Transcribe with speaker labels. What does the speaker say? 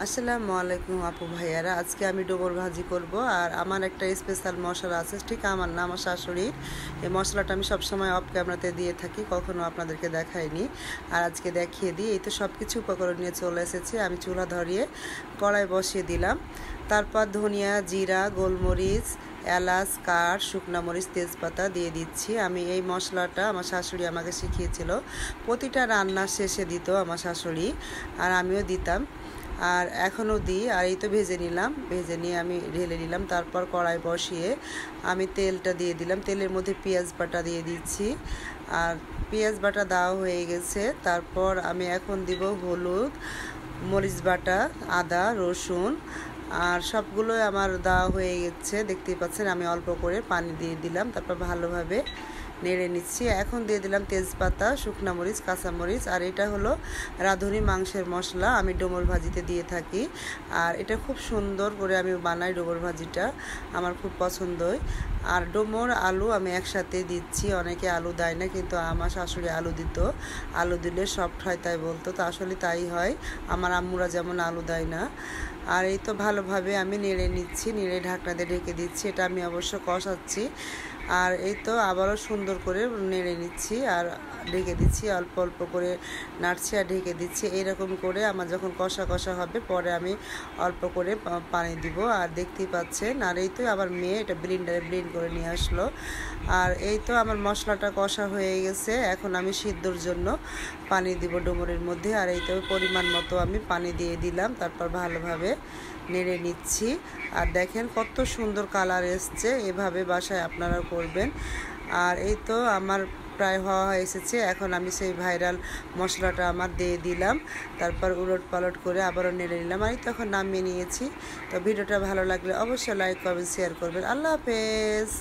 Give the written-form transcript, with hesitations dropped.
Speaker 1: আসসালামু আলাইকুম আপু ভাইয়ারা, আজকে আমি ডোবর ভাজি করব। আর আমার একটা স্পেশাল মশলা আছে, ঠিক আমার না, আমার শাশুড়ির। এই মশলাটা আমি সবসময় অফ ক্যামেরাতে দিয়ে থাকি, কখনো আপনাদেরকে দেখাইনি। আর আজকে দেখিয়ে দিই। এই তো সব কিছু উপকরণ নিয়ে চলে এসেছি। আমি চুলা ধরিয়ে কড়াই বসিয়ে দিলাম। তারপর ধনিয়া, জিরা, গোলমরিচ, এলাচ, কাঠ, শুকনা মরিচ, তেজপাতা দিয়ে দিচ্ছি। আমি এই মশলাটা আমার শাশুড়ি আমাকে শিখিয়েছিল, প্রতিটা রান্নার শেষে দিত আমার শাশুড়ি, আর আমিও দিতাম, আর এখনও দিই। আর এই তো ভেজে নিলাম, ভেজে নিয়ে আমি ঢেলে নিলাম। তারপর কড়াই বসিয়ে আমি তেলটা দিয়ে দিলাম। তেলের মধ্যে পেঁয়াজ বাটা দিয়ে দিচ্ছি। আর পেঁয়াজ বাটা দেওয়া হয়ে গেছে। তারপর আমি এখন দিব হলুদ, মরিচ বাটা, আদা, রসুন, আর সবগুলোই আমার দেওয়া হয়ে গেছে। দেখতেই পাচ্ছেন, আমি অল্প করে পানি দিয়ে দিলাম। তারপর ভালোভাবে নেড়ে নিচ্ছি। এখন দিয়ে দিলাম তেজপাতা, শুকনা মরিচ, কাঁচামরিচ। আর এটা হলো রাঁধুনি মাংসের মশলা, আমি ডোমর ভাজিতে দিয়ে থাকি। আর এটা খুব সুন্দর করে আমি বানাই, ডোমর ভাজিটা আমার খুব পছন্দই। আর ডোমর আলু আমি একসাথে দিচ্ছি। অনেকে আলু দেয় না, কিন্তু আমার শাশুড়ি আলু দিত। আলু দিলে সফট হয় তাই বলতো, তো আসলে তাই হয়। আমার আম্মুরা যেমন আলু দেয় না। আর এই তো ভালোভাবে আমি নেড়ে নিচ্ছি, নেড়ে ঢাকনা দিয়ে ঢেকে দিচ্ছি। এটা আমি অবশ্য কষাচ্ছি। আর এই তো আবারও সুন্দর করে নেড়ে নিচ্ছি আর ঢেকে দিচ্ছি, অল্প অল্প করে নাড়ছি আর ঢেকে দিচ্ছি। এইরকম করে আমার যখন কষা কষা হবে, পরে আমি অল্প করে পানি দিব। আর দেখতেই পাচ্ছেন। আর এই তো আবার মেয়ে এটা ব্লেন্ডারে ব্লেন্ড করে নিয়ে আসলো। আর এই তো আমার মশলাটা কষা হয়ে গেছে। এখন আমি সিদ্ধর জন্য পানি দিব ডুমুরের মধ্যে। আর এই তো পরিমাণ মতো আমি পানি দিয়ে দিলাম। তারপর ভালোভাবে নেড়ে নিচ্ছি। আর দেখেন কত সুন্দর কালার এসছে। এভাবে বাসায় আপনারা করবেন। আর এই তো আমার প্রায় হওয়া এসেছে। এখন আমি সেই ভাইরাল মশলাটা আমার দিয়ে দিলাম। তারপর উলট পালট করে আবারও নেড়ে নিলাম। আর তখন নামিয়ে নিয়েছি। তো ভিডিওটা ভালো লাগলে অবশ্যই লাইক করবেন, শেয়ার করবেন। আল্লাহ হাফেজ।